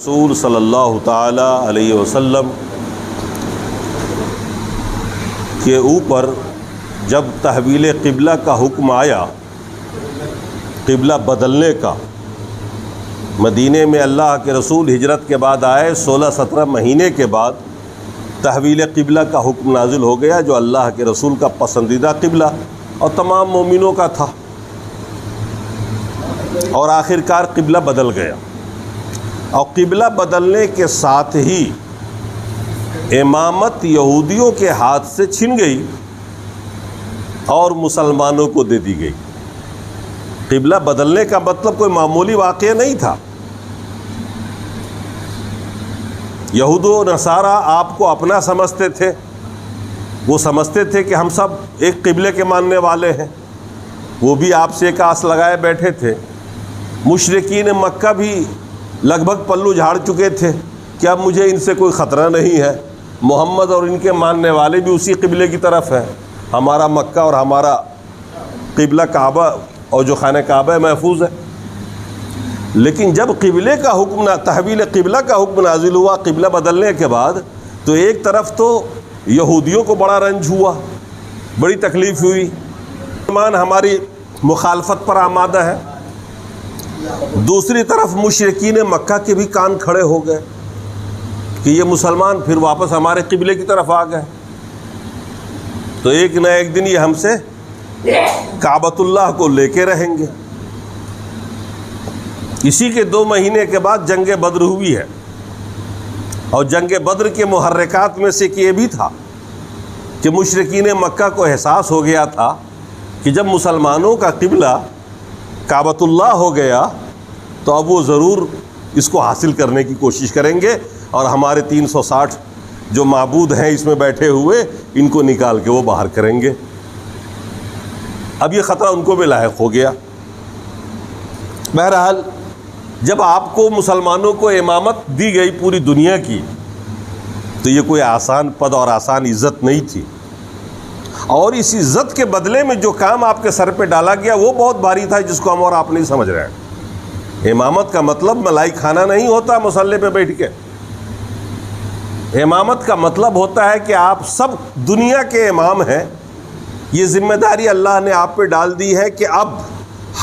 رسول صلی اللہ تعالی علیہ وسلم کے اوپر جب تحویل قبلہ کا حکم آیا، قبلہ بدلنے کا، مدینے میں اللہ کے رسول ہجرت کے بعد آئے، 16-17 مہینے کے بعد تحویل قبلہ کا حکم نازل ہو گیا، جو اللہ کے رسول کا پسندیدہ قبلہ اور تمام مومنوں کا تھا، اور آخر کار قبلہ بدل گیا۔ اور قبلہ بدلنے کے ساتھ ہی امامت یہودیوں کے ہاتھ سے چھن گئی اور مسلمانوں کو دے دی گئی۔ قبلہ بدلنے کا مطلب کوئی معمولی واقعہ نہیں تھا۔ یہود و نصارہ آپ کو اپنا سمجھتے تھے، وہ سمجھتے تھے کہ ہم سب ایک قبلے کے ماننے والے ہیں، وہ بھی آپ سے ایک آس لگائے بیٹھے تھے۔ مشرکین مکہ بھی لگ بھگ پلو جھاڑ چکے تھے کہ اب مجھے ان سے کوئی خطرہ نہیں ہے، محمد اور ان کے ماننے والے بھی اسی قبلے کی طرف ہیں، ہمارا مکہ اور ہمارا قبلہ کعبہ اور جو خانہ کعبہ محفوظ ہے۔ لیکن جب قبلے کا حکم تحویل قبلہ کا حکم نازل ہوا قبلہ بدلنے کے بعد، تو ایک طرف تو یہودیوں کو بڑا رنج ہوا، بڑی تکلیف ہوئی، مسلمان ہماری مخالفت پر آمادہ ہے، دوسری طرف مشرکین مکہ کے بھی کان کھڑے ہو گئے کہ یہ مسلمان پھر واپس ہمارے قبلے کی طرف آ گئے، تو ایک نہ ایک دن یہ ہم سے کعبۃ اللہ کو لے کے رہیں گے۔ اسی کے 2 مہینے کے بعد جنگ بدر ہوئی ہے، اور جنگ بدر کے محرکات میں سے یہ بھی تھا کہ مشرکین مکہ کو احساس ہو گیا تھا کہ جب مسلمانوں کا قبلہ کعبۃ اللہ ہو گیا تو اب وہ ضرور اس کو حاصل کرنے کی کوشش کریں گے، اور ہمارے 360 جو معبود ہیں اس میں بیٹھے ہوئے، ان کو نکال کے وہ باہر کریں گے۔ اب یہ خطرہ ان کو بھی لاحق ہو گیا۔ بہرحال جب آپ کو مسلمانوں کو امامت دی گئی پوری دنیا کی، تو یہ کوئی آسان پد اور آسان عزت نہیں تھی، اور اس عزت کے بدلے میں جو کام آپ کے سر پہ ڈالا گیا وہ بہت بھاری تھا، جس کو ہم اور آپ نہیں سمجھ رہے ہیں۔ امامت کا مطلب ملائی کھانا نہیں ہوتا مصلی پہ بیٹھ کے، امامت کا مطلب ہوتا ہے کہ آپ سب دنیا کے امام ہیں۔ یہ ذمہ داری اللہ نے آپ پہ ڈال دی ہے کہ اب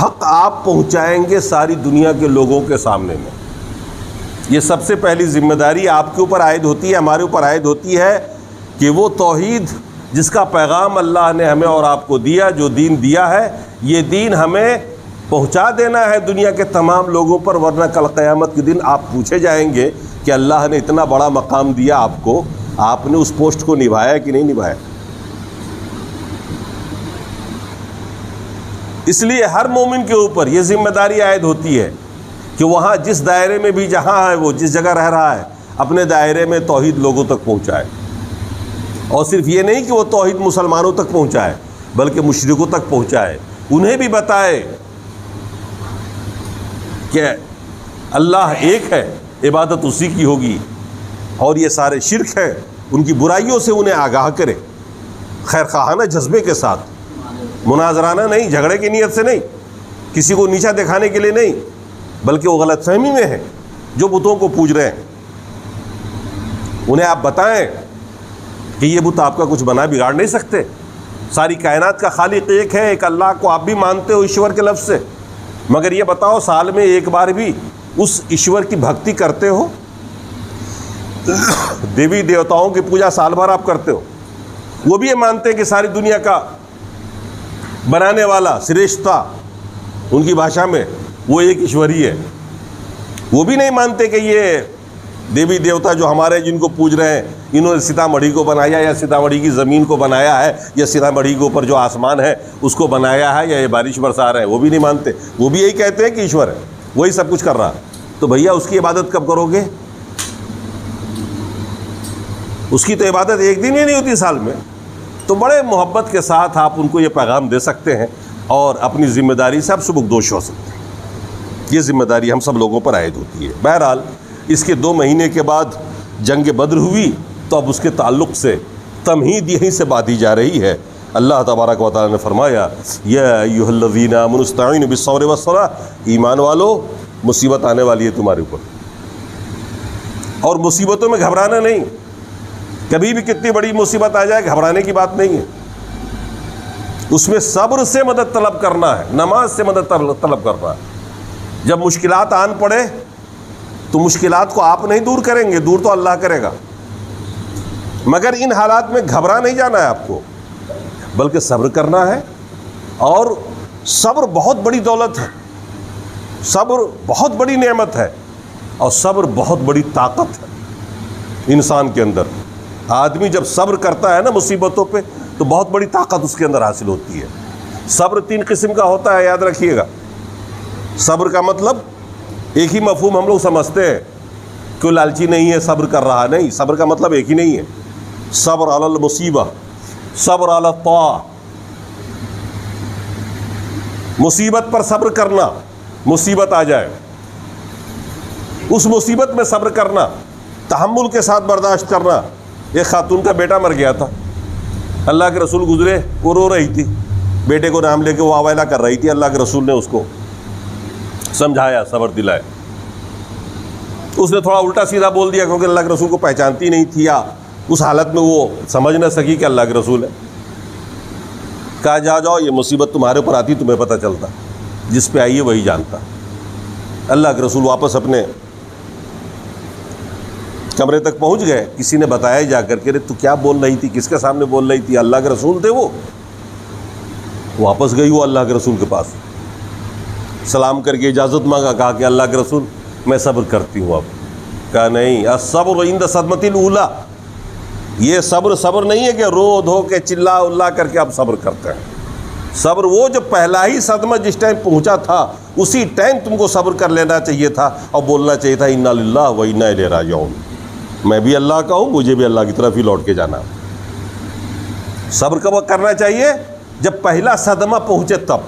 حق آپ پہنچائیں گے ساری دنیا کے لوگوں کے سامنے میں۔ یہ سب سے پہلی ذمہ داری آپ کے اوپر عائد ہوتی ہے، ہمارے اوپر عائد ہوتی ہے کہ وہ توحید جس کا پیغام اللہ نے ہمیں اور آپ کو دیا، جو دین دیا ہے، یہ دین ہمیں پہنچا دینا ہے دنیا کے تمام لوگوں پر، ورنہ کل قیامت کے دن آپ پوچھے جائیں گے کہ اللہ نے اتنا بڑا مقام دیا آپ کو، آپ نے اس پوسٹ کو نبھایا کہ نہیں نبھایا۔ اس لیے ہر مومن کے اوپر یہ ذمہ داری عائد ہوتی ہے کہ وہاں جس دائرے میں بھی جہاں ہے، وہ جس جگہ رہ رہا ہے، اپنے دائرے میں توحید لوگوں تک پہنچائے، اور صرف یہ نہیں کہ وہ توحید مسلمانوں تک پہنچائے بلکہ مشرکوں تک پہنچائے، انہیں بھی بتائے کہ اللہ ایک ہے، عبادت اسی کی ہوگی، اور یہ سارے شرک ہیں، ان کی برائیوں سے انہیں آگاہ کرے، خیر خواہانہ جذبے کے ساتھ، مناظرانہ نہیں، جھگڑے کی نیت سے نہیں، کسی کو نیچا دکھانے کے لیے نہیں، بلکہ وہ غلط فہمی میں ہیں جو بتوں کو پوج رہے ہیں۔ انہیں آپ بتائیں کہ یہ بت آپ کا کچھ بنا بگاڑ نہیں سکتے، ساری کائنات کا خالق ایک ہے، ایک اللہ کو آپ بھی مانتے ہو ایشور کے لفظ سے، مگر یہ بتاؤ سال میں ایک بار بھی اس ایشور کی بھکتی کرتے ہو؟ دیوی دیوتاؤں کی پوجا سال بھر آپ کرتے ہو، وہ بھی یہ مانتے ہیں کہ ساری دنیا کا بنانے والا سریشتا، ان کی بھاشا میں وہ ایک ایشوری ہے، وہ بھی نہیں مانتے کہ یہ دیوی دیوتا جو ہمارے جن کو پوج رہے ہیں، انہوں نے سیتامڑھی کو بنایا، یا سیتامڑھی کی زمین کو بنایا ہے، یا سیتامڑھی کے اوپر جو آسمان ہے اس کو بنایا ہے، یا یہ بارش برسا رہے ہیں، وہ بھی نہیں مانتے، وہ بھی یہی کہتے ہیں کہ ایشور ہے، وہی سب کچھ کر رہا ہے۔ تو بھیا اس کی عبادت کب کرو گے؟ اس کی تو عبادت ایک دن ہی نہیں ہوتی سال میں۔ تو بڑے محبت کے ساتھ آپ ان کو یہ پیغام دے سکتے ہیں، اور اپنی ذمہ داری سے آپ سبکدوش ہو سکتے ہیں۔ یہ ذمہ داری ہم سب لوگوں پر عائد ہوتی ہے۔ بہرحال اس کے 2 مہینے کے بعد جنگ بدر ہوئی، تو اب اس کے تعلق سے تمہید یہیں سے باندھی جا رہی ہے۔ اللہ تبارک و تعالیٰ نے فرمایا، یا ایھا الذین آمنوا استعینوا بالصبر والصلاۃ، ایمان والو مصیبت آنے والی ہے تمہارے اوپر، اور مصیبتوں میں گھبرانا نہیں. کبھی بھی کتنی بڑی مصیبت آ جائے گھبرانے کی بات نہیں ہے. اس میں صبر سے مدد طلب کرنا ہے, نماز سے مدد طلب کرنا ہے. جب مشکلات آن پڑے تو مشکلات کو آپ نہیں دور کریں گے, دور تو اللہ کرے گا. مگر ان حالات میں گھبرا نہیں جانا ہے آپ کو, بلکہ صبر کرنا ہے. اور صبر بہت بڑی دولت ہے, صبر بہت بڑی نعمت ہے, اور صبر بہت بڑی طاقت ہے انسان کے اندر. آدمی جب صبر کرتا ہے نا مصیبتوں پہ تو بہت بڑی طاقت اس کے اندر حاصل ہوتی ہے. صبر 3 قسم کا ہوتا ہے, یاد رکھیے گا. صبر کا مطلب ایک ہی مفہوم ہم لوگ سمجھتے ہیں, کوئی لالچی نہیں ہے صبر کر رہا, نہیں. صبر کا مطلب ایک ہی نہیں ہے. صبر علی المصیبہ, صبر علی الطاعہ. مصیبت پر صبر کرنا, مصیبت آ جائے اس مصیبت میں صبر کرنا, تحمل کے ساتھ برداشت کرنا. ایک خاتون کا بیٹا مر گیا تھا, اللہ کے رسول گزرے, وہ رو رہی تھی, بیٹے کو نام لے کے وہ واویلا کر رہی تھی. اللہ کے رسول نے اس کو سمجھایا, صبر دلایا. اس نے تھوڑا الٹا سیدھا بول دیا کیونکہ اللہ کے رسول کو پہچانتی نہیں تھی, یا اس حالت میں وہ سمجھ نہ سکی کہ اللہ کے رسول ہے. کہا جاؤ یہ مصیبت تمہارے اوپر آتی تمہیں پتہ چلتا, جس پہ آئی ہے وہی جانتا. اللہ کے رسول واپس اپنے کمرے تک پہنچ گئے. کسی نے بتایا جا کر کے, تو کیا بول رہی تھی, کس کے سامنے بول رہی تھی؟ اللہ کے رسول تھے وہ. واپس گئی وہ اللہ کے رسول کے پاس, سلام کر کے اجازت مانگا, کہا کہ اللہ کے رسول میں صبر کرتی ہوں. اب کہا نہیں, الصبر عند صدمۃ الاولی. یہ صبر نہیں ہے کہ رو دھو کے چلا اللہ کر کے آپ صبر کرتے ہیں. صبر وہ جو پہلا ہی صدمہ جس ٹائم پہنچا تھا اسی ٹائم تم کو صبر کر لینا چاہیے تھا, اور بولنا چاہیے تھا انا للہ و انا الیہ راجعون. میں بھی اللہ کا ہوں, مجھے بھی اللہ کی طرف ہی لوٹ کے جانا. صبر کب کرنا چاہیے؟ جب پہلا صدمہ پہنچے تب.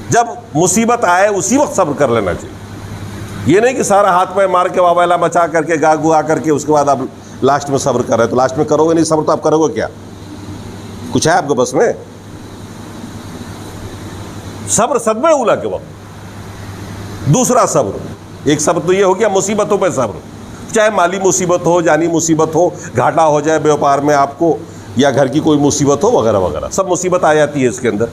جب مصیبت آئے اسی وقت صبر کر لینا چاہیے. یہ نہیں کہ سارا ہاتھ پہ مار کے واویلا مچا کر کے گا گوا کر کے اس کے بعد آپ لاسٹ میں صبر کر رہے, تو لاسٹ میں کرو گے نہیں صبر تو آپ کرو گے کیا؟ کچھ ہے آپ کے بس میں؟ صبر صدمہ اولا کے وقت. دوسرا صبر, ایک صبر تو یہ ہو گیا مصیبتوں پہ صبر, چاہے مالی مصیبت ہو, جانی مصیبت ہو, گھاٹا ہو جائے بیوپار میں آپ کو, یا گھر کی کوئی مصیبت ہو وغیرہ وغیرہ, سب مصیبت آ جاتی ہے اس کے اندر.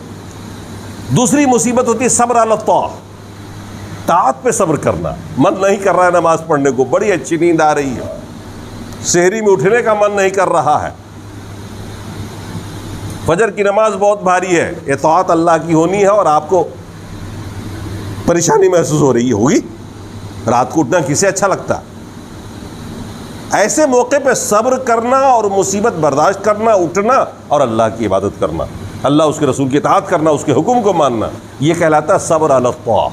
دوسری مصیبت ہوتی ہے صبر علی الطاعہ, طاعت پہ صبر کرنا. من نہیں کر رہا ہے نماز پڑھنے کو, بڑی اچھی نیند آ رہی ہے, سحری میں اٹھنے کا من نہیں کر رہا ہے, فجر کی نماز بہت بھاری ہے, اطاعت اللہ کی ہونی ہے اور آپ کو پریشانی محسوس ہو رہی ہوگی. رات کو اٹھنا کسے اچھا لگتا؟ ایسے موقع پہ صبر کرنا اور مصیبت برداشت کرنا, اٹھنا اور اللہ کی عبادت کرنا, اللہ اس کے رسول کی اطاعت کرنا, اس کے حکم کو ماننا, یہ کہلاتا ہے صبر علی الطاعہ.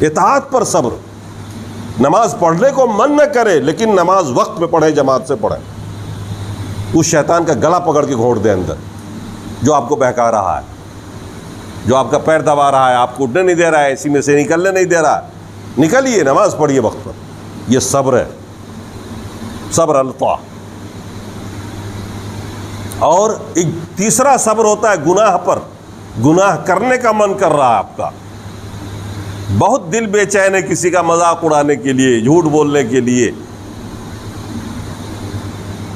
اطاعت پر صبر. نماز پڑھنے کو من نہ کرے لیکن نماز وقت میں پڑھے, جماعت سے پڑھے. اس شیطان کا گلا پکڑ کے گھونٹ دے اندر, جو آپ کو بہکا رہا ہے, جو آپ کا پیر دبا رہا ہے, آپ کو اٹھنے نہیں دے رہا ہے, اسی میں سے نکلنے نہیں دے رہا ہے. نکلیے, نماز پڑھیے وقت پر. یہ صبر ہے, صبر علی الطاعہ. اور ایک تیسرا صبر ہوتا ہے گناہ پر. گناہ کرنے کا من کر رہا ہے آپ کا, بہت دل بے چین ہے کسی کا مذاق اڑانے کے لیے, جھوٹ بولنے کے لیے,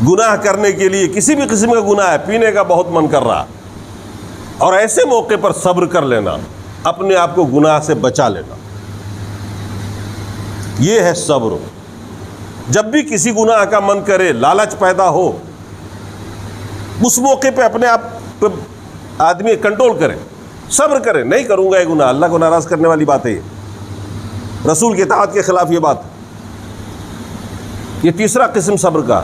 گناہ کرنے کے لیے, کسی بھی قسم کا گناہ ہے, پینے کا بہت من کر رہا, اور ایسے موقع پر صبر کر لینا, اپنے آپ کو گناہ سے بچا لینا, یہ ہے صبر. جب بھی کسی گناہ کا من کرے, لالچ پیدا ہو, اس موقع پہ اپنے آپ پہ آدمی کنٹرول کرے, صبر کرے. نہیں کروں گا یہ گناہ, اللہ کو ناراض کرنے والی بات ہے یہ, رسول کی اطاعت کے خلاف یہ بات. یہ تیسرا قسم صبر کا.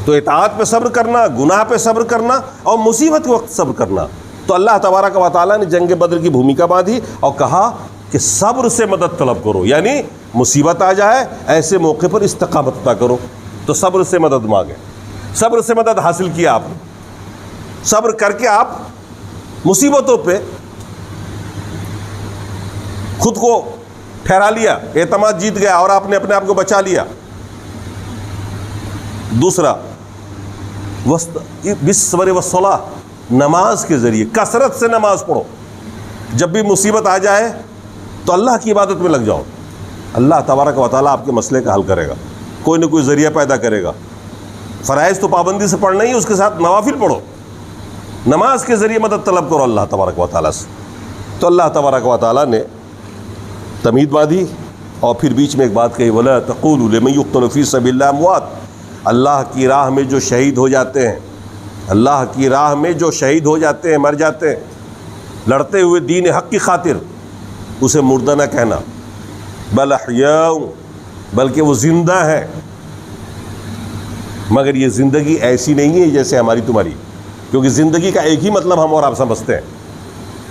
تو اطاعت پہ صبر کرنا, گناہ پہ صبر کرنا, اور مصیبت کے وقت صبر کرنا. تو اللہ تبارک و تعالیٰ نے جنگ بدر کی بھومکا باندھی اور کہا کہ صبر سے مدد طلب کرو, یعنی مصیبت آ جائے ایسے موقع پر استقامت عطا کرو. تو صبر سے مدد مانگے, صبر سے مدد حاصل کیا آپ نے. صبر کر کے آپ مصیبتوں پہ خود کو ٹھہرا لیا, اعتماد جیت گیا اور آپ نے اپنے آپ کو بچا لیا. دوسرا بالصبر والصلاۃ, نماز کے ذریعے کثرت سے نماز پڑھو. جب بھی مصیبت آ جائے تو اللہ کی عبادت میں لگ جاؤ, اللہ تبارک و تعالیٰ آپ کے مسئلے کا حل کرے گا، کوئی نہ کوئی ذریعہ پیدا کرے گا۔ فرائض تو پابندی سے پڑھنا ہی، اس کے ساتھ نوافل پڑھو، نماز کے ذریعے مدد طلب کرو اللہ تبارک و تعالیٰ سے۔ تو اللہ تبارک و تعالیٰ نے تمہید باندھی اور پھر بیچ میں ایک بات کہی، وَلَا تَقُولُوا لِمَن يُقْتَلُ فِي سَبِيلِ اللَّهِ أَمْوَاتٌ، اللہ کی راہ میں جو شہید ہو جاتے ہیں، اللہ کی راہ میں جو شہید ہو جاتے ہیں، مر جاتے ہیں لڑتے ہوئے دین حق کی خاطر، اسے مردہ نہ کہنا، بل احیاء، بلکہ وہ زندہ ہے، مگر یہ زندگی ایسی نہیں ہے جیسے ہماری تمہاری، کیونکہ زندگی کا ایک ہی مطلب ہم اور آپ سمجھتے ہیں۔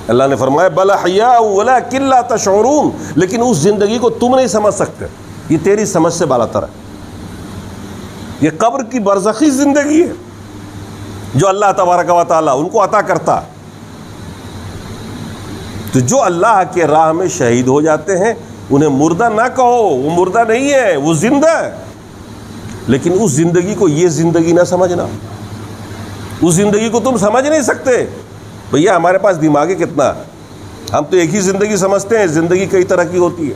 اللہ نے فرمایا بل احیاء ولکن لا تشعرون، لیکن اس زندگی کو تم نہیں سمجھ سکتے، یہ تیری سمجھ سے بالاتر ہے۔ یہ قبر کی برزخی زندگی ہے جو اللہ تبارک و تعالیٰ ان کو عطا کرتا۔ تو جو اللہ کے راہ میں شہید ہو جاتے ہیں انہیں مردہ نہ کہو، وہ مردہ نہیں ہے، وہ زندہ ہے، لیکن اس زندگی کو یہ زندگی نہ سمجھنا، اس زندگی کو تم سمجھ نہیں سکتے۔ بھیا ہمارے پاس دماغ کتنا ہے، ہم تو ایک ہی زندگی سمجھتے ہیں، زندگی کئی طرح کی ہوتی ہے۔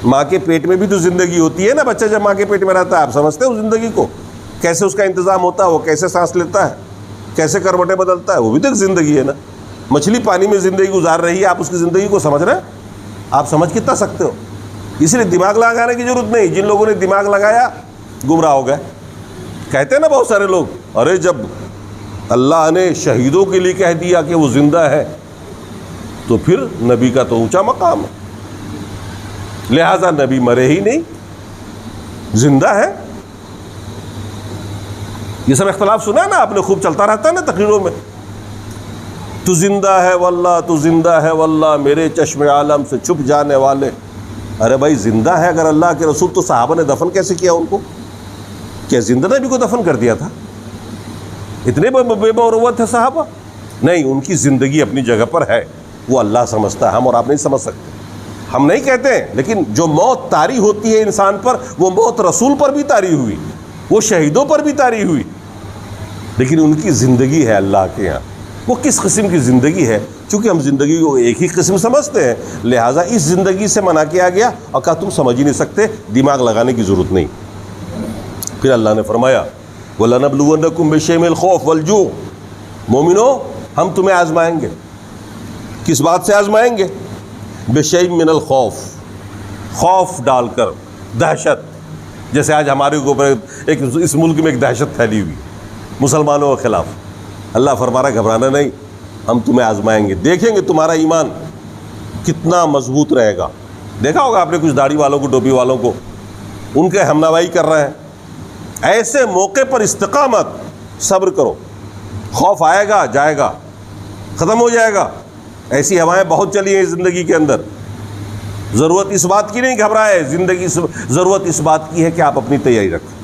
ماں کے پیٹ میں بھی تو زندگی ہوتی ہے نا، بچہ جب ماں کے پیٹ میں رہتا ہے آپ سمجھتے ہیں اس زندگی کو، کیسے اس کا انتظام ہوتا ہے، وہ کیسے سانس لیتا ہے، کیسے کروٹیں بدلتا ہے، وہ بھی تو ایک زندگی ہے نا۔ مچھلی پانی میں زندگی گزار رہی ہے، آپ اس کی زندگی کو سمجھ رہے ہیں؟ آپ سمجھ کتنا سکتے ہو؟ اس لیے دماغ لگانے کی ضرورت نہیں، جن لوگوں نے دماغ لگایا گمراہ ہو گئے۔ کہتے ہیں نا بہت سارے لوگ، ارے جب اللہ نے شہیدوں کے لیے کہہ دیا کہ وہ زندہ ہے تو پھر نبی کا تو اونچا مقام ہے، لہذا نبی مرے ہی نہیں، زندہ ہے۔ یہ سب اختلاف سنا نا آپ نے، خوب چلتا رہتا ہے نا تقریروں میں، تو زندہ ہے واللہ، تو زندہ ہے واللہ، میرے چشم عالم سے چھپ جانے والے۔ ارے بھائی زندہ ہے اگر اللہ کے رسول، تو صحابہ نے دفن کیسے کیا ان کو؟ کیا زندہ نبی کو دفن کر دیا تھا؟ اتنے بے مروت تھے صحابہ؟ نہیں، ان کی زندگی اپنی جگہ پر ہے، وہ اللہ سمجھتا ہے، ہم اور آپ نہیں سمجھ سکتے۔ ہم نہیں کہتے ہیں، لیکن جو موت طاری ہوتی ہے انسان پر، وہ موت رسول پر بھی طاری ہوئی، وہ شہیدوں پر بھی طاری ہوئی، لیکن ان کی زندگی ہے اللہ کے ہاں۔ وہ کس قسم کی زندگی ہے؟ چونکہ ہم زندگی کو ایک ہی قسم سمجھتے ہیں، لہٰذا اس زندگی سے منع کیا گیا اور کہا تم سمجھ ہی نہیں سکتے، دماغ لگانے کی ضرورت نہیں۔ پھر اللہ نے فرمایا وَلَنَبْلُوَنَّكُمْ بِشَيْءٍ مِّنَ الْخَوْفِ وَالْجُوعِ، مومنو ہم تمہیں آزمائیں گے، کس بات سے آزمائیں گے؟ بِشَيْءٍ مِّنَ الْخَوْفِ، خوف ڈال کر، دہشت، جیسے آج ہمارے اوپر اس ملک میں ایک دہشت پھیلی ہوئی مسلمانوں کے خلاف۔ اللہ فرما رہا ہے گھبرانا نہیں، ہم تمہیں آزمائیں گے، دیکھیں گے تمہارا ایمان کتنا مضبوط رہے گا۔ دیکھا ہوگا آپ نے کچھ داڑھی والوں کو، ٹوپی والوں کو، ان کے ہمنوائی کر رہے ہیں۔ ایسے موقع پر استقامت، صبر کرو، خوف آئے گا جائے گا، ختم ہو جائے گا۔ ایسی ہوائیں بہت چلی ہیں زندگی کے اندر۔ ضرورت اس بات کی نہیں گھبرائے، زندگی ضرورت اس بات کی ہے کہ آپ اپنی تیاری رکھیں،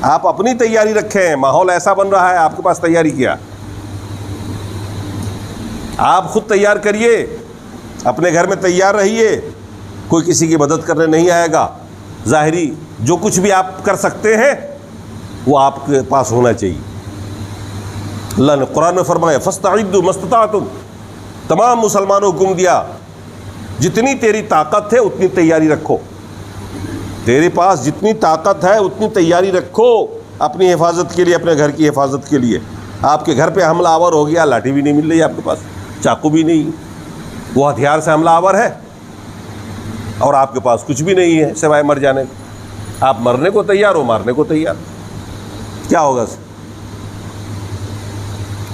آپ اپنی تیاری رکھیں۔ ماحول ایسا بن رہا ہے، آپ کے پاس تیاری کیا؟ آپ خود تیار کریے، اپنے گھر میں تیار رہیے، کوئی کسی کی مدد کرنے نہیں آئے گا۔ ظاہری جو کچھ بھی آپ کر سکتے ہیں وہ آپ کے پاس ہونا چاہیے۔ اللہ نے قرآن میں فرمایا فَاسْتَعِدُّوا مَا اسْتَطَعْتُمْ، تمام مسلمانوں کو حکم دیا جتنی تیری طاقت ہے اتنی تیاری رکھو، تیرے پاس جتنی طاقت ہے اتنی تیاری رکھو اپنی حفاظت کے لیے، اپنے گھر کی حفاظت کے لیے۔ آپ کے گھر پہ حملہ آور ہو گیا، لاٹھی بھی نہیں مل رہی آپ کے پاس، چاقو بھی نہیں، وہ ہتھیار سے حملہ آور ہے اور آپ کے پاس کچھ بھی نہیں ہے سوائے مر جانے کا۔ آپ مرنے کو تیار ہو، مارنے کو تیار، کیا ہوگا؟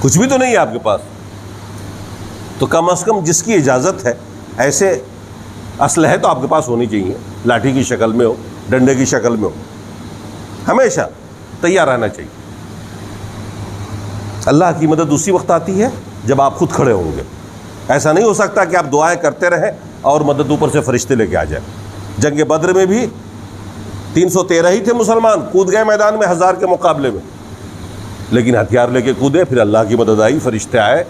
کچھ بھی تو نہیں ہے آپ کے پاس۔ تو کم از کم جس کی اجازت ہے ایسے اسلحے تو آپ کے پاس ہونی چاہیے، لاٹھی کی شکل میں ہو، ڈنڈے کی شکل میں ہو، ہمیشہ تیار رہنا چاہیے۔ اللہ کی مدد اسی وقت آتی ہے جب آپ خود کھڑے ہوں گے۔ ایسا نہیں ہو سکتا کہ آپ دعائیں کرتے رہیں اور مدد اوپر سے فرشتے لے کے آ جائیں۔ جنگ بدر میں بھی 313 ہی تھے مسلمان، کود گئے میدان میں 1000 کے مقابلے میں، لیکن ہتھیار لے کے کودے، پھر اللہ کی مدد آئی، فرشتے آئے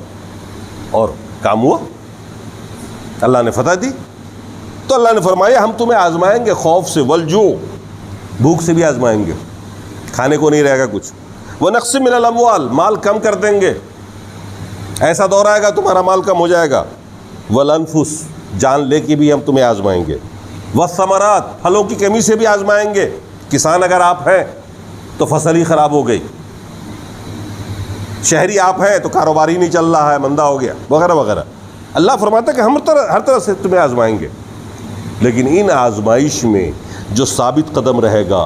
اور کام ہوا، اللہ نے فتح دی۔ تو اللہ نے فرمایا ہم تمہیں آزمائیں گے خوف سے، والجوع، بھوک سے بھی آزمائیں گے، کھانے کو نہیں رہے گا کچھ، ونقص من الاموال، مال کم کر دیں گے، ایسا دور آئے گا تمہارا مال کم ہو جائے گا، والانفس، جان لے کے بھی ہم تمہیں آزمائیں گے، والثمرات، پھلوں کی کمی سے بھی آزمائیں گے. کسان اگر آپ ہیں تو فصل ہی خراب ہو گئی، شہری آپ ہیں تو کاروبار ہی نہیں چل رہا ہے، مندہ ہو گیا، وغیرہ وغیرہ. اللہ فرماتا ہے کہ ہم ہر طرح سے تمہیں آزمائیں گے، لیکن ان آزمائش میں جو ثابت قدم رہے گا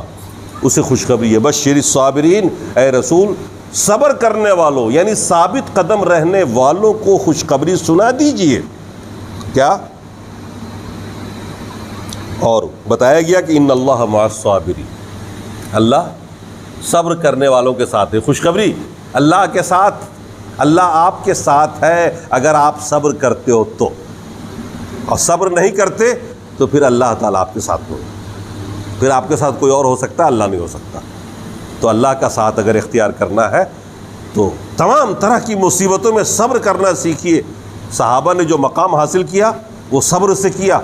اسے خوشخبری ہے. بشر الصابرین، اے رسول صبر کرنے والوں یعنی ثابت قدم رہنے والوں کو خوشخبری سنا دیجئے. کیا؟ اور بتایا گیا کہ ان اللہ مع الصابرین، اللہ صبر کرنے والوں کے ساتھ ہے. خوشخبری اللہ کے ساتھ، اللہ آپ کے ساتھ ہے اگر آپ صبر کرتے ہو تو، اور صبر نہیں کرتے تو پھر اللہ تعالیٰ آپ کے ساتھ نہیں، پھر آپ کے ساتھ کوئی اور ہو سکتا ہے، اللہ نہیں ہو سکتا. تو اللہ کا ساتھ اگر اختیار کرنا ہے تو تمام طرح کی مصیبتوں میں صبر کرنا سیکھیے. صحابہ نے جو مقام حاصل کیا وہ صبر سے کیا،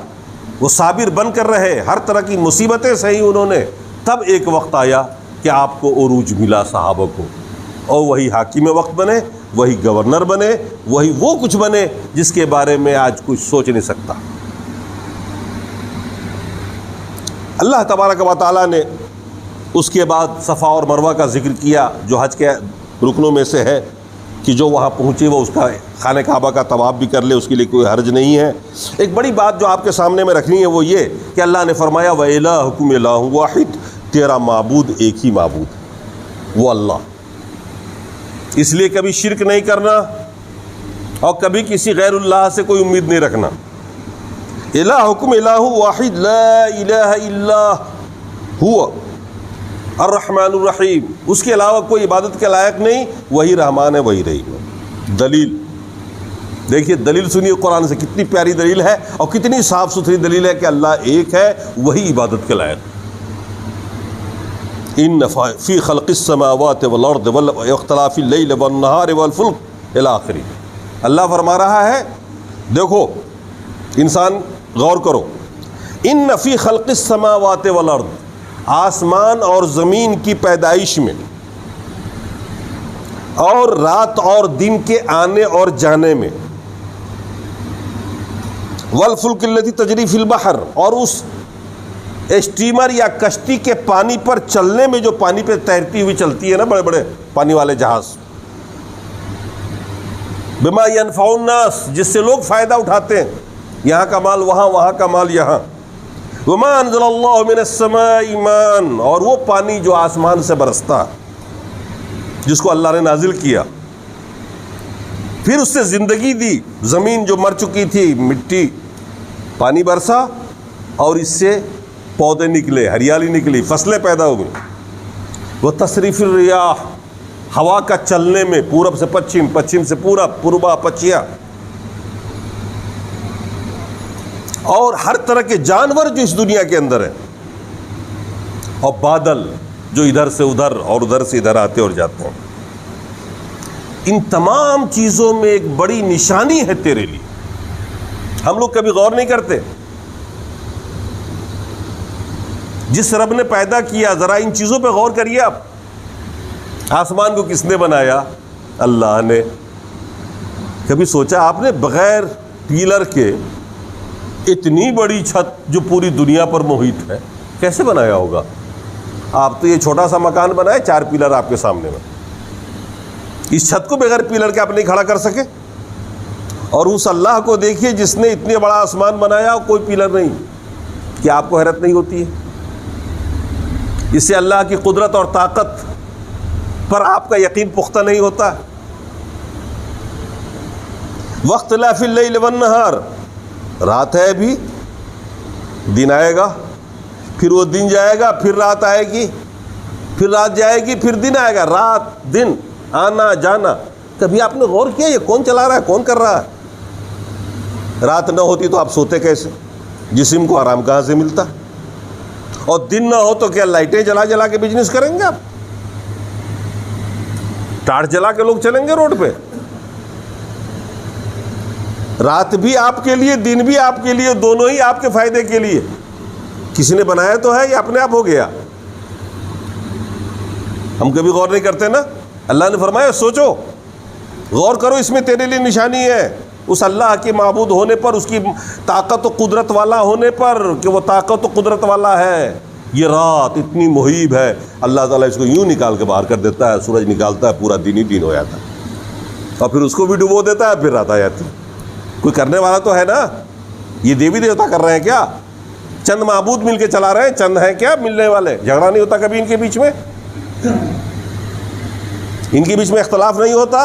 وہ صابر بن کر رہے، ہر طرح کی مصیبتیں سہی انہوں نے. تب ایک وقت آیا کہ آپ کو عروج ملا صحابہ کو، اور وہی حاکم وقت بنے، وہی گورنر بنے، وہی وہ کچھ بنے جس کے بارے میں آج کچھ سوچ نہیں سکتا. اللہ تبارک و تعالیٰ نے اس کے بعد صفا اور مروہ کا ذکر کیا جو حج کے رکنوں میں سے ہے، کہ جو وہاں پہنچے وہ اس کا خانہ کعبہ کا طواف بھی کر لے، اس کے لیے کوئی حرج نہیں ہے. ایک بڑی بات جو آپ کے سامنے میں رکھنی ہے وہ یہ کہ اللہ نے فرمایا وَإِلَٰهُكُمْ إِلَٰهٌ وَاحِدٌ، تیرا معبود ایک ہی معبود، وہ اللہ. اس لیے کبھی شرک نہیں کرنا اور کبھی کسی غیر اللہ سے کوئی امید نہیں رکھنا. الہکم الہ واحد لا الہ الا ہوا الرحمن الرحیم، اس کے علاوہ کوئی عبادت کے لائق نہیں، وہی رحمان ہے وہی رحیم ہے. دلیل دیکھیے، دلیل سنیے قرآن سے، کتنی پیاری دلیل ہے اور کتنی صاف ستھری دلیل ہے کہ اللہ ایک ہے، وہی عبادت کے لائق. ان فی خلق السماوات والارض واختلاف اللیل والنہار والفلک الی آخری. اللہ فرما رہا ہے دیکھو انسان غور کرو، ان فی خلق السماوات والارض، آسمان اور زمین کی پیدائش میں اور رات اور دن کے آنے اور جانے میں، والفلک التی تجری فی البحر، اور اس اسٹیمر یا کشتی کے پانی پر چلنے میں جو پانی پہ تیرتی ہوئی چلتی ہے نا بڑے بڑے پانی والے جہاز، بما ينفع الناس، جس سے لوگ فائدہ اٹھاتے ہیں، یہاں کا مال وہاں، وہاں کا مال یہاں. وما انزل اللہ من السماء ماء، اور وہ پانی جو آسمان سے برستا جس کو اللہ نے نازل کیا، پھر اس سے زندگی دی. زمین جو مر چکی تھی، مٹی، پانی برسا اور اس سے پودے نکلے، ہریالی نکلی، فصلیں پیدا ہوئی. وہ تصریف الریاح، ہوا کا چلنے میں، پورب سے پچھم، پچھم سے پورب، پوربا پچھیا، اور ہر طرح کے جانور جو اس دنیا کے اندر ہیں، اور بادل جو ادھر سے ادھر اور ادھر سے ادھر آتے اور جاتے ہیں. ان تمام چیزوں میں ایک بڑی نشانی ہے تیرے لیے. ہم لوگ کبھی غور نہیں کرتے. جس رب نے پیدا کیا، ذرا ان چیزوں پہ غور کریے آپ. آسمان کو کس نے بنایا؟ اللہ نے. کبھی سوچا آپ نے بغیر پیلر کے اتنی بڑی چھت جو پوری دنیا پر محیط ہے کیسے بنایا ہوگا؟ آپ تو یہ چھوٹا سا مکان بنائے، 4 پیلر آپ کے سامنے میں، اس چھت کو بغیر پیلر کے آپ نہیں کھڑا کر سکے. اور اس اللہ کو دیکھیے جس نے اتنے بڑا آسمان بنایا اور کوئی پیلر نہیں. کیا آپ کو حیرت نہیں ہوتی ہے؟ اس سے اللہ کی قدرت اور طاقت پر آپ کا یقین پختہ نہیں ہوتا. واختلاف اللیل والنہار، رات ہے ابھی، دن آئے گا، پھر وہ دن جائے گا، پھر رات آئے گی، پھر رات جائے گی، پھر دن آئے گا. رات دن آنا جانا. کبھی آپ نے غور کیا یہ کون چلا رہا ہے، کون کر رہا ہے؟ رات نہ ہوتی تو آپ سوتے کیسے؟ جسم کو آرام کہاں سے ملتا؟ اور دن نہ ہو تو کیا لائٹیں جلا جلا کے بزنس کریں گے آپ؟ ٹارچ جلا کے لوگ چلیں گے روڈ پہ؟ رات بھی آپ کے لیے، دن بھی آپ کے لیے، دونوں ہی آپ کے فائدے کے لیے. کسی نے بنایا تو ہے یا اپنے آپ ہو گیا؟ ہم کبھی غور نہیں کرتے نا. اللہ نے فرمایا سوچو، غور کرو، اس میں تیرے لیے نشانی ہے. اس اللہ کے معبود ہونے پر، اس کی طاقت و قدرت والا ہونے پر کہ وہ طاقت و قدرت والا ہے۔ یہ رات اتنی محیب ہے، اللہ تعالیٰ اس کو یوں نکال کے باہر کر دیتا ہے، سورج نکالتا ہے، پورا دن ہی دن ہو جاتا ہے، اور پھر اس کو بھی ڈبو دیتا ہے، پھر رات آ جاتی ہے۔ کوئی کرنے والا تو ہے نا، یہ دیوی دیوتا کر رہے ہیں کیا؟ چند معبود مل کے چلا رہے ہیں، چند ہیں کیا ملنے والے؟ جھگڑا نہیں ہوتا کبھی ان کے بیچ میں؟ ان کے بیچ میں اختلاف نہیں ہوتا؟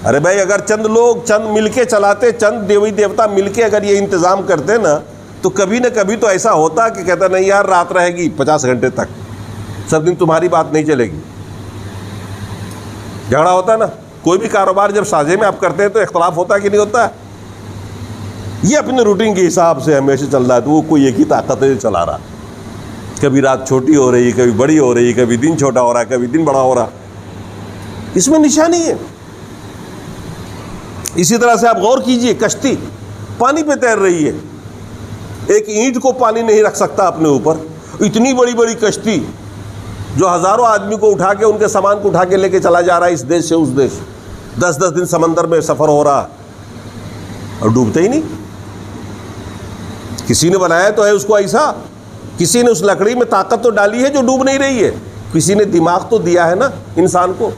ارے بھائی اگر چند لوگ چند مل کے چلاتے، چند دیوی دیوتا مل کے اگر یہ انتظام کرتے نا، تو کبھی نہ کبھی تو ایسا ہوتا کہ کہتا نہیں یار رات رہے گی 50 گھنٹے تک، سب دن تمہاری بات نہیں چلے گی۔ جھگڑا ہوتا نا، کوئی بھی کاروبار جب سازے میں آپ کرتے ہیں تو اختلاف ہوتا ہے کہ نہیں ہوتا ہے؟ یہ اپنے روٹین کے حساب سے ہمیشہ چل رہا ہے، تو وہ کوئی ایک ہی طاقت ہے چلا رہا، کبھی رات چھوٹی ہو رہی ہے، کبھی بڑی ہو رہی ہے، کبھی دن چھوٹا ہو رہا ہے، کبھی دن بڑا ہو رہا، اس میں نشانی ہے۔ اسی طرح سے آپ غور کیجئے، کشتی پانی پہ تیر رہی ہے، ایک اینٹ کو پانی نہیں رکھ سکتا اپنے اوپر، اتنی بڑی بڑی کشتی جو ہزاروں آدمی کو اٹھا کے، ان کے سامان کو اٹھا کے لے کے چلا جا رہا ہے اس دیش سے اس دیش، 10 دن سمندر میں سفر ہو رہا اور ڈوبتے ہی نہیں۔ کسی نے بنایا تو ہے اس کو ایسا، کسی نے اس لکڑی میں طاقت تو ڈالی ہے جو ڈوب نہیں رہی ہے، کسی نے دماغ تو دیا ہے نا انسان کو۔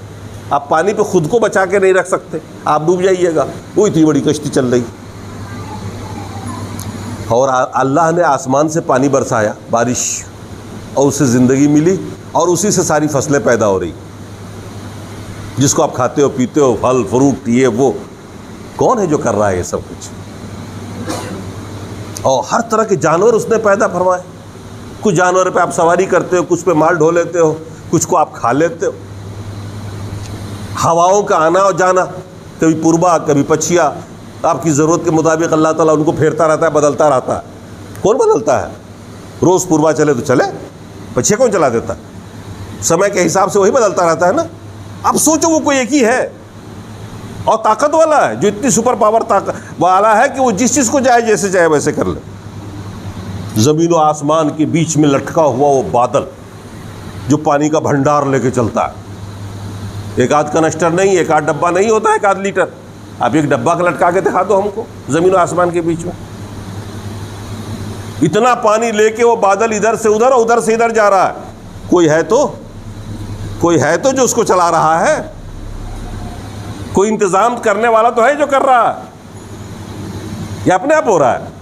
آپ پانی پہ خود کو بچا کے نہیں رکھ سکتے، آپ ڈوب جائیے گا، وہ اتنی بڑی کشتی چل رہی۔ اور اللہ نے آسمان سے پانی برسایا، بارش، اور اس سے زندگی ملی، اور اسی سے ساری فصلیں پیدا ہو رہی، جس کو آپ کھاتے ہو پیتے ہو، پھل فروٹ یہ وہ۔ کون ہے جو کر رہا ہے یہ سب کچھ؟ اور ہر طرح کے جانور اس نے پیدا فرمائے۔ کچھ جانور پہ آپ سواری کرتے ہو، کچھ پہ مال ڈھو لیتے ہو، کچھ کو آپ کھا لیتے ہو۔ ہواؤں کا آنا اور جانا، کبھی پوربا کبھی پچھیا، آپ کی ضرورت کے مطابق اللہ تعالیٰ ان کو پھیرتا رہتا ہے، بدلتا رہتا ہے۔ کون بدلتا ہے؟ روز پوربا چلے تو چلے، پچھے کون چلا دیتا؟ سمے کے حساب سے وہی بدلتا رہتا ہے نا۔ اب سوچو وہ کوئی ایک ہی ہے اور طاقت والا ہے، جو اتنی سپر پاور طاقت والا ہے کہ وہ جس چیز کو چاہے جیسے چاہے ویسے کر لے۔ زمین و آسمان کے بیچ میں لٹکا ہوا وہ بادل جو پانی کا بھنڈار لے کے چلتا ہے، ایک آدھ کنسٹر نہیں، ایک آدھ ڈبہ نہیں ہوتا، ایک آدھ لیٹر۔ آپ ایک ڈبہ کا لٹکا کے دکھا دو ہم کو زمین و آسمان کے بیچ میں، اتنا پانی لے کے وہ بادل ادھر سے ادھر اور ادھر سے ادھر جا رہا ہے۔ کوئی ہے تو جو اس کو چلا رہا ہے، کوئی انتظام کرنے والا تو ہے جو کر رہا ہے، یا اپنے آپ ہو رہا ہے؟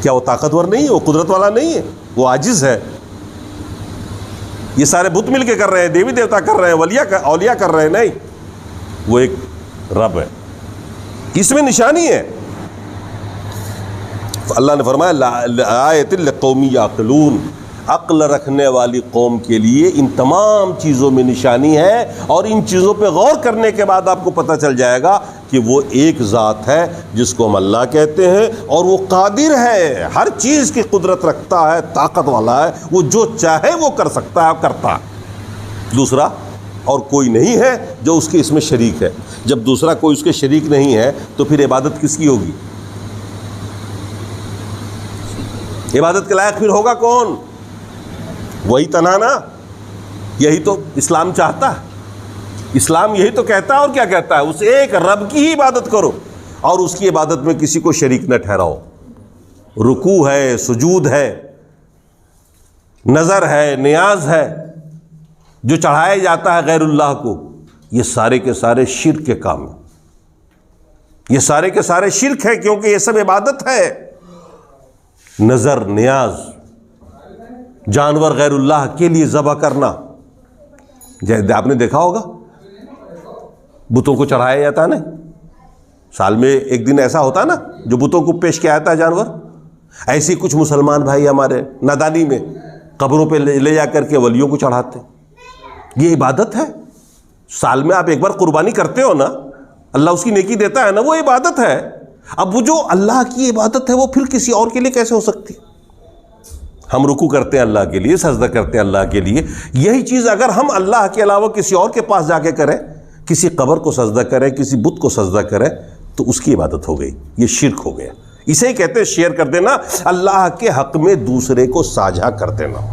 کیا وہ طاقتور نہیں ہے؟ وہ قدرت والا نہیں ہے؟ وہ عاجز ہے؟ یہ سارے بت مل کے کر رہے ہیں، دیوی دیوتا کر رہے ہیں، اولیاء کر رہے ہیں؟ نہیں، وہ ایک رب ہے۔ اس میں نشانی ہے۔ اللہ نے فرمایا لآیۃ لقوم یعقلون، عقل رکھنے والی قوم کے لیے ان تمام چیزوں میں نشانی ہے، اور ان چیزوں پہ غور کرنے کے بعد آپ کو پتہ چل جائے گا کہ وہ ایک ذات ہے جس کو ہم اللہ کہتے ہیں، اور وہ قادر ہے، ہر چیز کی قدرت رکھتا ہے، طاقت والا ہے، وہ جو چاہے وہ کر سکتا ہے، کرتا ہے۔ دوسرا اور کوئی نہیں ہے جو اس کے اس میں شریک ہے۔ جب دوسرا کوئی اس کے شریک نہیں ہے تو پھر عبادت کس کی ہوگی؟ عبادت کے لائق پھر ہوگا کون؟ وہی تنہا، یہی تو اسلام چاہتا ہے، اسلام یہی تو کہتا ہے، اور کیا کہتا ہے؟ اس ایک رب کی ہی عبادت کرو، اور اس کی عبادت میں کسی کو شریک نہ ٹھہراؤ۔ رکوع ہے، سجود ہے، نظر ہے، نیاز ہے، جو چڑھایا جاتا ہے غیر اللہ کو، یہ سارے کے سارے شرک کے کام ہیں، یہ سارے کے سارے شرک ہے، کیونکہ یہ سب عبادت ہے۔ نظر، نیاز، جانور غیر اللہ کے لیے ذبح کرنا، آپ نے دیکھا ہوگا بتوں کو چڑھایا جاتا ہے نا، سال میں ایک دن ایسا ہوتا ہے نا جو بتوں کو پیش کیا جاتا ہے جانور۔ ایسے کچھ مسلمان بھائی ہمارے نادانی میں قبروں پہ لے جا کر کے ولیوں کو چڑھاتے، یہ عبادت ہے۔ سال میں آپ ایک بار قربانی کرتے ہو نا، اللہ اس کی نیکی دیتا ہے نا، وہ عبادت ہے۔ اب وہ جو اللہ کی عبادت ہے وہ پھر کسی اور کے لیے کیسے ہو سکتی؟ ہم رکوع کرتے ہیں اللہ کے لیے، سجدہ کرتے ہیں اللہ کے لیے، یہی چیز اگر ہم اللہ کے علاوہ کسی اور کے پاس جا کے کریں، کسی قبر کو سجدہ کریں، کسی بت کو سجدہ کریں، تو اس کی عبادت ہو گئی، یہ شرک ہو گیا۔ اسے ہی کہتے ہیں شیئر کر دینا، اللہ کے حق میں دوسرے کو ساجھا کر دینا۔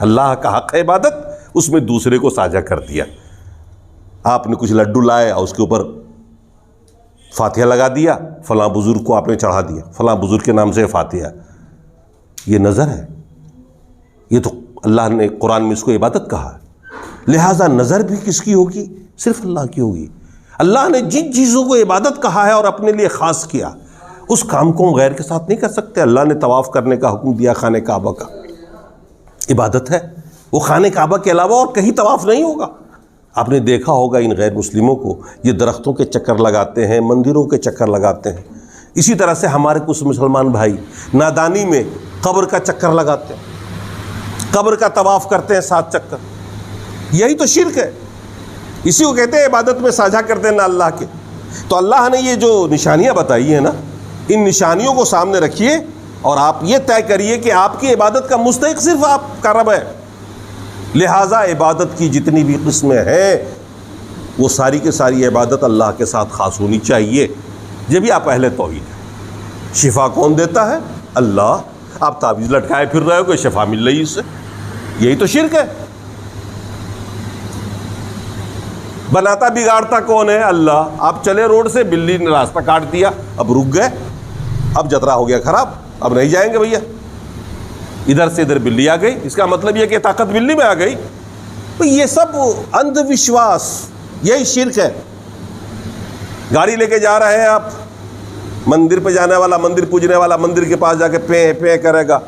اللہ کا حق ہے عبادت، اس میں دوسرے کو ساجھا کر دیا۔ آپ نے کچھ لڈو لائے اور اس کے اوپر فاتحہ لگا دیا، فلاں بزرگ کو آپ نے چڑھا دیا، فلاں بزرگ کے نام سے فاتحہ. یہ نظر ہے، یہ تو اللہ نے قرآن میں اس کو عبادت کہا ہے. لہٰذا نظر بھی کس کی ہوگی؟ صرف اللہ کی ہوگی. اللہ نے جن چیزوں کو عبادت کہا ہے اور اپنے لیے خاص کیا، اس کام کو ہم غیر کے ساتھ نہیں کر سکتے. اللہ نے طواف کرنے کا حکم دیا خانہ کعبہ کا، عبادت ہے. وہ خانہ کعبہ کے علاوہ اور کہیں طواف نہیں ہوگا. آپ نے دیکھا ہوگا ان غیر مسلموں کو، یہ درختوں کے چکر لگاتے ہیں، مندروں کے چکر لگاتے ہیں. اسی طرح سے ہمارے کچھ مسلمان بھائی نادانی میں قبر کا چکر لگاتے ہیں، قبر کا طواف کرتے ہیں 7 چکر. یہی تو شرک ہے. اسی کو کہتے ہیں عبادت میں ساجھا کرتے ہیں نہ اللہ کے. تو اللہ نے یہ جو نشانیاں بتائی ہیں نا، ان نشانیوں کو سامنے رکھیے اور آپ یہ طے کریے کہ آپ کی عبادت کا مستحق صرف آپ کا رب ہے. لہٰذا عبادت کی جتنی بھی قسمیں ہیں وہ ساری کے ساری عبادت اللہ کے ساتھ خاص ہونی چاہیے. یہ بھی آپ اہل توحید ہیں. شفا کون دیتا ہے؟ اللہ. آپ تعویذ لٹکائے پھر رہے ہو کہ شفا مل رہی اس سے، یہی تو شرک ہے. بناتا بگاڑتا کون ہے؟ اللہ. آپ چلے روڈ سے، بلی نے راستہ کاٹ دیا، اب رک گئے، اب جترا ہو گیا خراب، اب نہیں جائیں گے بھیا. ادھر سے ادھر بلی آ گئی، اس کا مطلب یہ کہ طاقت بلی میں آ گئی. تو یہ سب اندھ وشواس، یہی شرک ہے. گاڑی لے کے جا رہے ہیں آپ، مندر پہ جانے والا، مندر پوجنے والا مندر کے پاس جا کے پے پے کرے گا،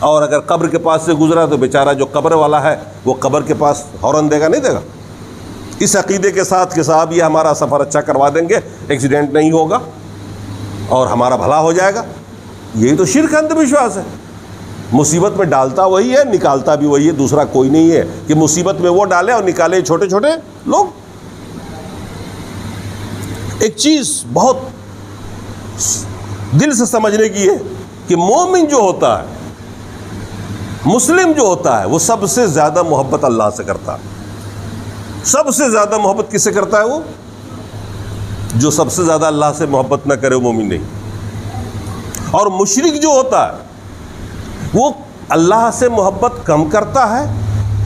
اور اگر قبر کے پاس سے گزرا تو بیچارہ جو قبر والا ہے وہ قبر کے پاس ہارن دے گا نہیں دے گا؟ اس عقیدے کے ساتھ کہ صاحب یہ ہمارا سفر اچھا کروا دیں گے، ایکسیڈنٹ نہیں ہوگا اور ہمارا بھلا ہو جائے گا. یہی تو شرک اندھ وشواس ہے. مصیبت میں ڈالتا وہی ہے، نکالتا بھی وہی ہے، دوسرا کوئی نہیں ہے کہ مصیبت میں وہ ڈالے اور نکالے چھوٹے چھوٹے لوگ. ایک چیز بہت دل سے سمجھنے کی ہے کہ مومن جو ہوتا ہے، مسلم جو ہوتا ہے، وہ سب سے زیادہ محبت اللہ سے کرتا ہے. سب سے زیادہ محبت کس سے کرتا ہے؟ وہ جو سب سے زیادہ اللہ سے محبت نہ کرے وہ مومن نہیں. اور مشرک جو ہوتا ہے وہ اللہ سے محبت کم کرتا ہے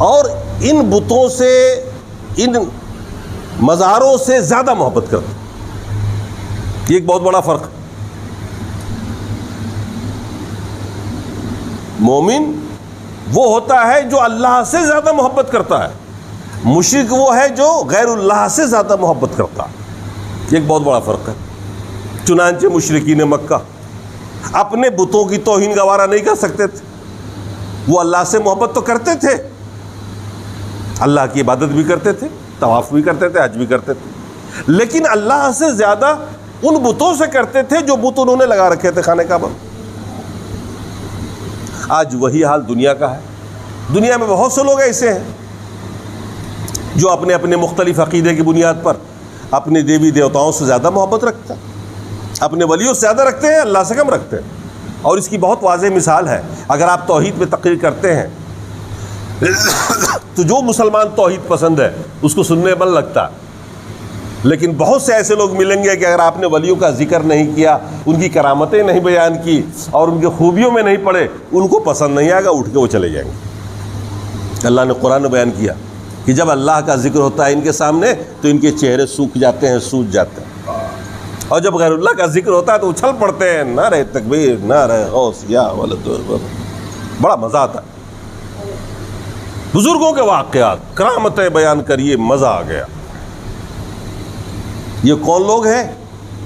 اور ان بتوں سے، ان مزاروں سے زیادہ محبت کرتا ہے. یہ ایک بہت بڑا فرق ہے. مومن وہ ہوتا ہے جو اللہ سے زیادہ محبت کرتا ہے، مشرک وہ ہے جو غیر اللہ سے زیادہ محبت کرتا ہے. یہ ایک بہت بڑا فرق ہے. چنانچہ مشرکین مکہ اپنے بتوں کی توہین گوارا نہیں کر سکتے تھے. وہ اللہ سے محبت تو کرتے تھے، اللہ کی عبادت بھی کرتے تھے، طواف بھی کرتے تھے، حج بھی کرتے تھے، لیکن اللہ سے زیادہ ان بتوں سے کرتے تھے جو بت انہوں نے لگا رکھے تھے خانہ کعبہ. آج وہی حال دنیا کا ہے. دنیا میں بہت سے لوگ ایسے ہیں جو اپنے اپنے مختلف عقیدے کی بنیاد پر اپنے دیوی دیوتاؤں سے زیادہ محبت رکھتے ہیں، اپنے ولیوں سے زیادہ رکھتے ہیں، اللہ سے کم رکھتے ہیں. اور اس کی بہت واضح مثال ہے. اگر آپ توحید میں تقریر کرتے ہیں تو جو مسلمان توحید پسند ہے اس کو سننے من لگتا ہے، لیکن بہت سے ایسے لوگ ملیں گے کہ اگر آپ نے ولیوں کا ذکر نہیں کیا، ان کی کرامتیں نہیں بیان کی اور ان کے خوبیوں میں نہیں پڑے، ان کو پسند نہیں آئے گا، اٹھ کے وہ چلے جائیں گے. اللہ نے قرآن میں بیان کیا کہ جب اللہ کا ذکر ہوتا ہے ان کے سامنے تو ان کے چہرے سوکھ جاتے ہیں، سوج جاتے ہیں، اور جب غیر اللہ کا ذکر ہوتا ہے تو اچھل پڑتے ہیں، نعرہ تکبیر، نعرہ غوث یا ولد. بڑا مزہ آتا ہے. بزرگوں کے واقعات، کرامتیں بیان کریے، مزہ آ گیا. یہ کون لوگ ہیں؟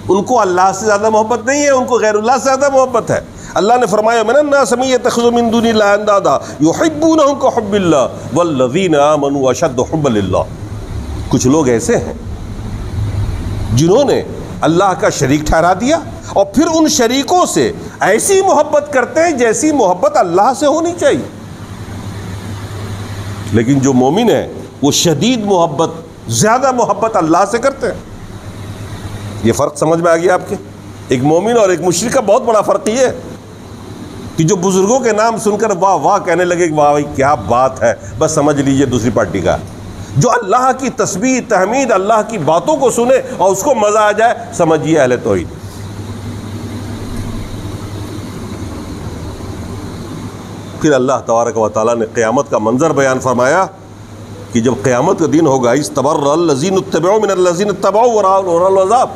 ان کو اللہ سے زیادہ محبت نہیں ہے، ان کو غیر اللہ سے زیادہ محبت ہے. اللہ نے فرمایا من الناس من يتخذ من دون الله اندادا يحبونهم كحب الله والذين آمنوا اشد حبا لله. کچھ لوگ ایسے ہیں جنہوں نے اللہ کا شریک ٹھہرا دیا اور پھر ان شریکوں سے ایسی محبت کرتے ہیں جیسی محبت اللہ سے ہونی چاہیے. لیکن جو مومن ہے وہ شدید محبت، زیادہ محبت اللہ سے کرتے ہیں. یہ فرق سمجھ میں آ گیا آپ کے؟ ایک مومن اور ایک مشرک کا بہت بڑا فرق یہ ہے کہ جو بزرگوں کے نام سن کر واہ واہ کہنے لگے کہ واہ بھائی کیا بات ہے، بس سمجھ لیجئے دوسری پارٹی کا. جو اللہ کی تسبیح تحمید، اللہ کی باتوں کو سنے اور اس کو مزہ آ جائے، سمجھیے اہل توحید. پھر اللہ تبارک و تعالیٰ نے قیامت کا منظر بیان فرمایا کہ جب قیامت کا دن ہوگا، استبر الذین اتبعوا من الذین اتبعوا ورأوا العذاب.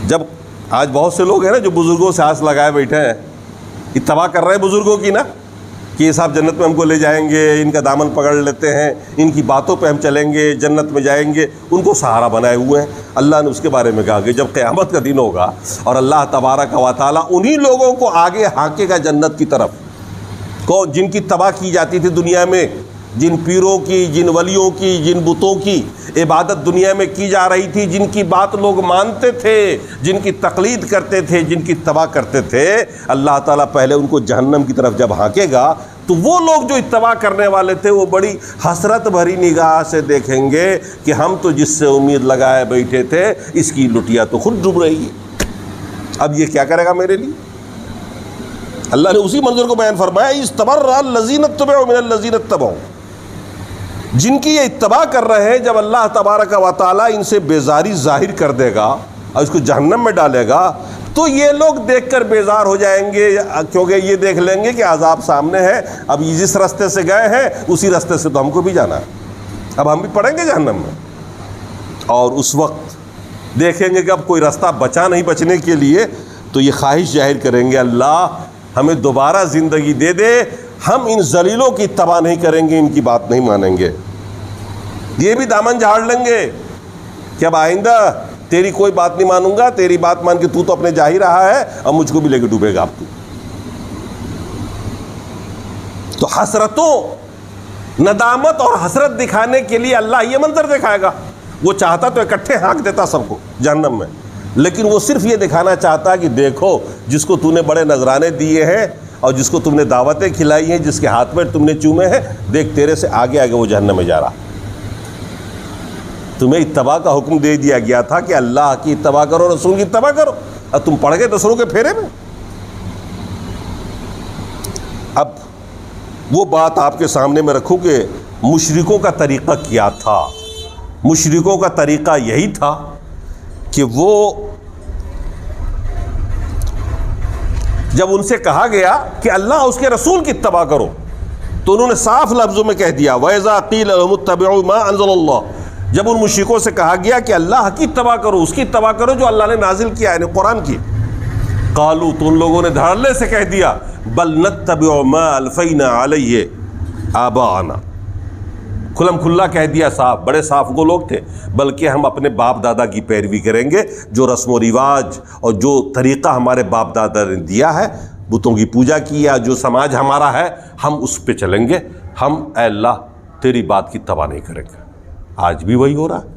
جب آج بہت سے لوگ ہیں نا جو بزرگوں سے آس لگائے بیٹھے ہیں، اتباع کر رہے ہیں بزرگوں کی نا، کہ یہ صاحب جنت میں ہم کو لے جائیں گے، ان کا دامن پکڑ لیتے ہیں، ان کی باتوں پہ ہم چلیں گے، جنت میں جائیں گے، ان کو سہارا بنائے ہوئے ہیں۔ اللہ نے اس کے بارے میں کہا کہ جب قیامت کا دن ہوگا اور اللہ تبارک و تعالیٰ انہی لوگوں کو آگے ہانکے گا جنت کی طرف، کون؟ جن کی اتباع کی جاتی تھی دنیا میں، جن پیروں کی، جن ولیوں کی، جن بتوں کی عبادت دنیا میں کی جا رہی تھی، جن کی بات لوگ مانتے تھے، جن کی تقلید کرتے تھے، جن کی اتباع کرتے تھے، اللہ تعالیٰ پہلے ان کو جہنم کی طرف جب ہانکے گا تو وہ لوگ جو اتباع کرنے والے تھے وہ بڑی حسرت بھری نگاہ سے دیکھیں گے کہ ہم تو جس سے امید لگائے بیٹھے تھے اس کی لٹیا تو خود ڈوب رہی ہے، اب یہ کیا کرے گا میرے لیے؟ اللہ نے اسی منظر کو بیان فرمایا، استبرأ الذین اتبعوا من الذین اتبعوا، جن کی یہ اتباع کر رہے ہیں جب اللہ تبارک و تعالیٰ ان سے بیزاری ظاہر کر دے گا اور اس کو جہنم میں ڈالے گا تو یہ لوگ دیکھ کر بیزار ہو جائیں گے، کیونکہ یہ دیکھ لیں گے کہ عذاب سامنے ہے، اب یہ جس راستے سے گئے ہیں اسی راستے سے تو ہم کو بھی جانا ہے، اب ہم بھی پڑیں گے جہنم میں۔ اور اس وقت دیکھیں گے کہ اب کوئی راستہ بچا نہیں بچنے کے لیے، تو یہ خواہش ظاہر کریں گے، اللہ ہمیں دوبارہ زندگی دے دے، ہم ان ذلیلوں کی اتباع نہیں کریں گے، ان کی بات نہیں مانیں گے۔ یہ بھی دامن جھاڑ لیں گے کہ اب آئندہ تیری کوئی بات نہیں مانوں گا، تیری بات مان کے تو اپنے جا ہی رہا ہے، اب مجھ کو بھی لے کے ڈوبے گا اب تو حسرتوں، ندامت اور حسرت دکھانے کے لیے اللہ یہ منظر دکھائے گا۔ وہ چاہتا تو اکٹھے ہانک دیتا سب کو جہنم میں، لیکن وہ صرف یہ دکھانا چاہتا کہ دیکھو جس کو تو نے بڑے نذرانے دیے ہیں اور جس کو تم نے دعوتیں کھلائی ہیں، جس کے ہاتھ میں تم نے چومے ہیں، دیکھ تیرے سے آگے آگے وہ جہنم میں جا رہا۔ تمہیں اتباع کا حکم دے دیا گیا تھا کہ اللہ کی اتباع کرو، رسول کی اتباع کرو، اب تم پڑ گئے دوسروں کے پھیرے میں۔ اب وہ بات آپ کے سامنے میں رکھوں کہ مشرکوں کا طریقہ کیا تھا۔ مشرکوں کا طریقہ یہی تھا کہ وہ جب ان سے کہا گیا کہ اللہ اس کے رسول کی اتباع کرو تو انہوں نے صاف لفظوں میں کہہ دیا وَإِذَا قِيلَ لَهُمُ اتَّبِعُوا مَا أَنزَلَ اللَّهُ، جب ان مشرکوں سے کہا گیا کہ اللہ کی اتباع کرو، اس کی اتباع کرو جو اللہ نے نازل کیا، یعنی قرآن کی، قالوا، تو ان لوگوں نے دھڑلے سے کہہ دیا بل نتبع ما الفینا علیہ آباءنا، کھلم کھلا کہہ دیا، صاف، بڑے صاف وہ لوگ تھے، بلکہ ہم اپنے باپ دادا کی پیروی کریں گے، جو رسم و رواج اور جو طریقہ ہمارے باپ دادا نے دیا ہے، بتوں کی پوجا کی یا جو سماج ہمارا ہے، ہم اس پہ چلیں گے، ہم اے اللہ تیری بات کی اتباع نہیں کریں گے۔ آج بھی وہی ہو رہا ہے۔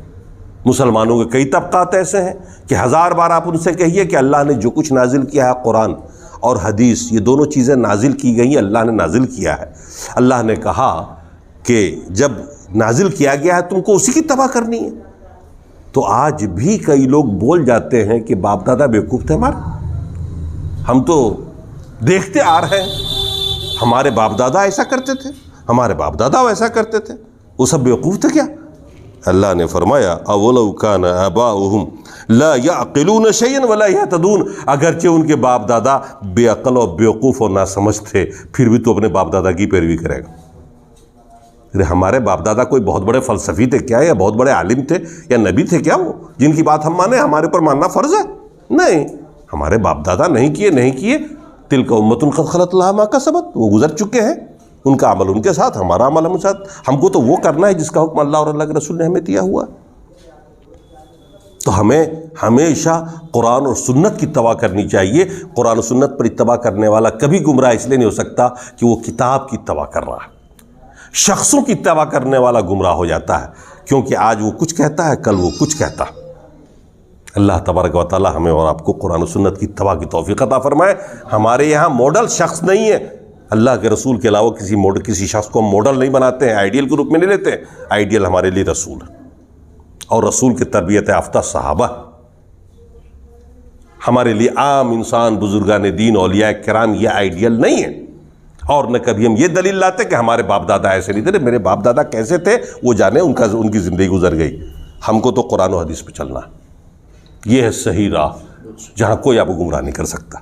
مسلمانوں کے کئی طبقات ایسے ہیں کہ 1000 بار آپ ان سے کہیے کہ اللہ نے جو کچھ نازل کیا ہے، قرآن اور حدیث، یہ دونوں چیزیں نازل کی گئی ہیں، اللہ نے نازل کیا ہے۔ اللہ نے کہا کہ جب نازل کیا گیا ہے تم کو اسی کی اتباع کرنی ہے۔ تو آج بھی کئی لوگ بول جاتے ہیں کہ باپ دادا بیوقوف تھے ہمارے، ہم تو دیکھتے آ رہے ہیں، ہمارے باپ دادا ایسا کرتے تھے، ہمارے باپ دادا ویسا کرتے تھے، وہ سب بیوقوف تھے کیا؟ اللہ نے فرمایا اولو کان آباؤہم لا یعقلون شیئا ولا یہتدون، اگرچہ ان کے باپ دادا بے عقل اور بیوقوف اور ناسمجھ تھے، پھر بھی تو اپنے باپ دادا کی پیروی کرے گا۔ ہمارے باپ دادا کوئی بہت بڑے فلسفی تھے کیا، یا بہت بڑے عالم تھے، یا نبی تھے کیا وہ جن کی بات ہم مانیں، ہمارے اوپر ماننا فرض ہے؟ نہیں، ہمارے باپ دادا نہیں کیے، تلک امۃ قد خلت لہا ما کسبت، وہ گزر چکے ہیں، ان کا عمل ان کے ساتھ، ہمارا عمل ہم ساتھ، ہم کو تو وہ کرنا ہے جس کا حکم اللہ اور اللہ کے رسول نے ہمیں دیا ہوا۔ تو ہمیں ہمیشہ قرآن اور سنت کی اتباع کرنی چاہیے۔ قرآن و سنت پر اتباع کرنے والا کبھی گمراہ اس لیے نہیں ہو سکتا کہ وہ کتاب کی اتباع کر رہا ہے۔ شخصوں کی اتباع کرنے والا گمراہ ہو جاتا ہے، کیونکہ آج وہ کچھ کہتا ہے، کل وہ کچھ کہتا ہے۔ اللہ تبارک و تعالی ہمیں اور آپ کو قرآن و سنت کی اتباع کی توفیق عطا فرمائے۔ ہمارے یہاں ماڈل شخص نہیں ہے، اللہ کے رسول کے علاوہ کسی شخص کو ہم ماڈل نہیں بناتے ہیں، آئیڈیل کے روپ میں نہیں لیتے ہیں۔ آئیڈیل ہمارے لیے رسول ہے اور رسول کے تربیت یافتہ صحابہ، ہمارے لیے عام انسان، بزرگان دین، اولیاء کرام یہ آئیڈیل نہیں ہے۔ اور نہ کبھی ہم یہ دلیل لاتے کہ ہمارے باپ دادا ایسے نہیں تھے، میرے باپ دادا کیسے تھے وہ جانے، ان کی زندگی گزر گئی، ہم کو تو قرآن و حدیث پہ چلنا ہے۔ یہ ہے صحیح راہ جہاں کوئی آپ کو گمراہ نہیں کر سکتا۔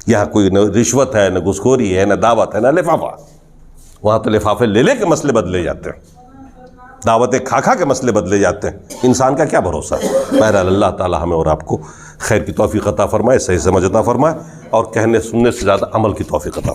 یہاں کوئی نہ رشوت ہے، نہ گھسخوری ہے، نہ دعوت ہے، نہ لفافہ۔ وہاں تو لفافے لے کے مسئلے بدلے جاتے ہیں، دعوتیں کھا کے مسئلے بدلے جاتے ہیں، انسان کا کیا بھروسہ ہے۔ بہرحال اللہ تعالی ہمیں اور آپ کو خیر کی توفیق عطا فرمائے، صحیح سمجھ عطا فرمائے، اور کہنے سننے سے زیادہ عمل کی توفیق عطا فرمائے۔